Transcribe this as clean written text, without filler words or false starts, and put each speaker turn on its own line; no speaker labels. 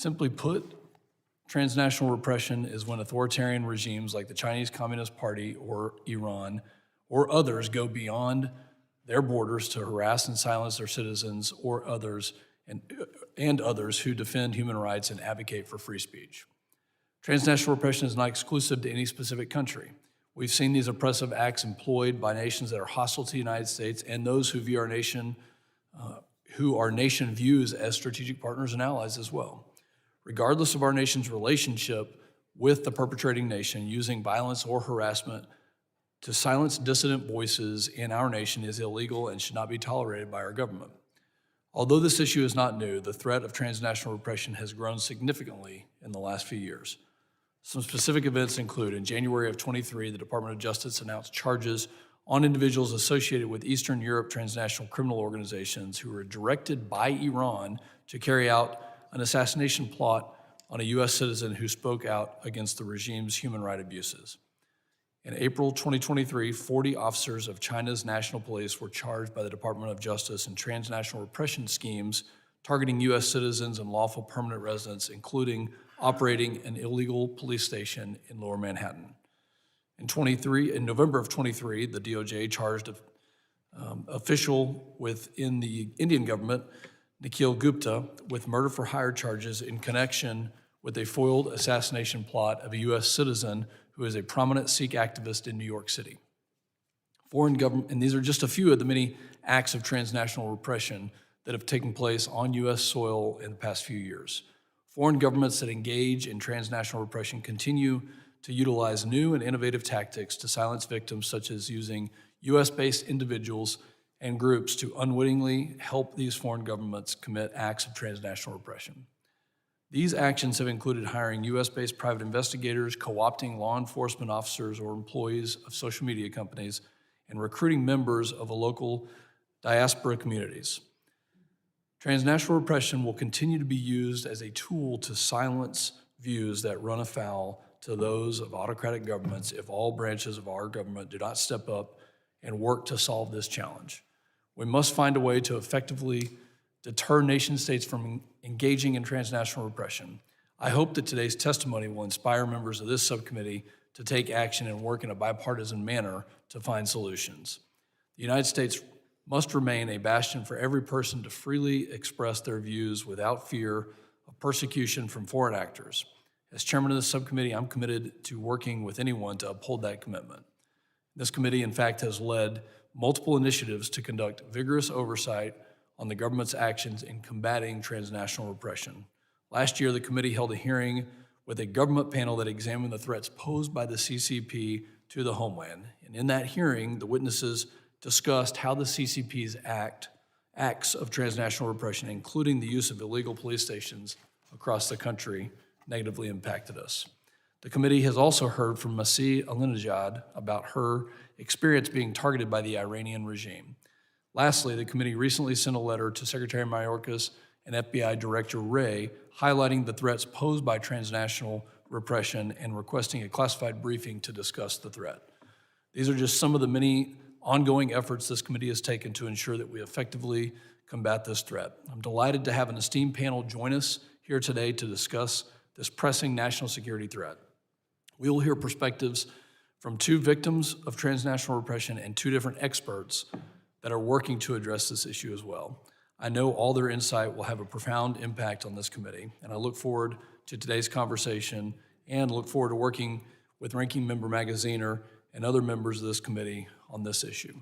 Simply put, transnational repression is when authoritarian regimes like the Chinese Communist Party or Iran or others go beyond their borders to harass and silence their citizens or others and others who defend human rights and advocate for free speech. Transnational repression is not exclusive to any specific country. We've seen these oppressive acts employed by nations that are hostile to the United States and those who view our nation, who our nation views as strategic partners and allies as well. Regardless of our nation's relationship with the perpetrating nation, using violence or harassment to silence dissident voices in our nation is illegal and should not be tolerated by our government. Although this issue is not new, the threat of transnational repression has grown significantly in the last few years. Some specific events include, in January of 23, the Department of Justice announced charges on individuals associated with Eastern Europe transnational criminal organizations who were directed by Iran to carry out an assassination plot on a U.S. citizen who spoke out against the regime's human rights abuses. In April 2023, 40 officers of China's national police were charged by the Department of Justice in transnational repression schemes targeting U.S. citizens and lawful permanent residents, including operating an illegal police station in Lower Manhattan. In November of 23, the DOJ charged an official within the Indian government, Nikhil Gupta, with murder-for-hire charges in connection with a foiled assassination plot of a U.S. citizen who is a prominent Sikh activist in New York City. Foreign government, and these are just a few of the many acts of transnational repression that have taken place on U.S. soil in the past few years. Foreign governments that engage in transnational repression continue to utilize new and innovative tactics to silence victims, such as using U.S.-based individuals and groups to unwittingly help these foreign governments commit acts of transnational repression. These actions have included hiring U.S.-based private investigators, co-opting law enforcement officers or employees of social media companies, and recruiting members of local diaspora communities. Transnational repression will continue to be used as a tool to silence views that run afoul to those of autocratic governments if all branches of our government do not step up and work to solve this challenge. We must find a way to effectively deter nation-states from engaging in transnational repression. I hope that today's testimony will inspire members of this subcommittee to take action and work in a bipartisan manner to find solutions. The United States must remain a bastion for every person to freely express their views without fear of persecution from foreign actors. As chairman of the subcommittee, I'm committed to working with anyone to uphold that commitment. This committee, in fact, has led multiple initiatives to conduct vigorous oversight on the government's actions in combating transnational repression. Last year, the committee held a hearing with a government panel that examined the threats posed by the CCP to the homeland. And in that hearing, the witnesses discussed how the CCP's acts of transnational repression, including the use of illegal police stations across the country, negatively impacted us. The committee has also heard from Masih Alinejad about her experience being targeted by the Iranian regime. Lastly, the committee recently sent a letter to Secretary Mayorkas and FBI Director Wray highlighting the threats posed by transnational repression and requesting a classified briefing to discuss the threat. These are just some of the many ongoing efforts this committee has taken to ensure that we effectively combat this threat. I'm delighted to have an esteemed panel join us here today to discuss this pressing national security threat. We will hear perspectives from two victims of transnational repression and two different experts that are working to address this issue as well. I know all their insight will have a profound impact on this committee, and I look forward to today's conversation and look forward to working with Ranking Member Magaziner and other members of this committee on this issue.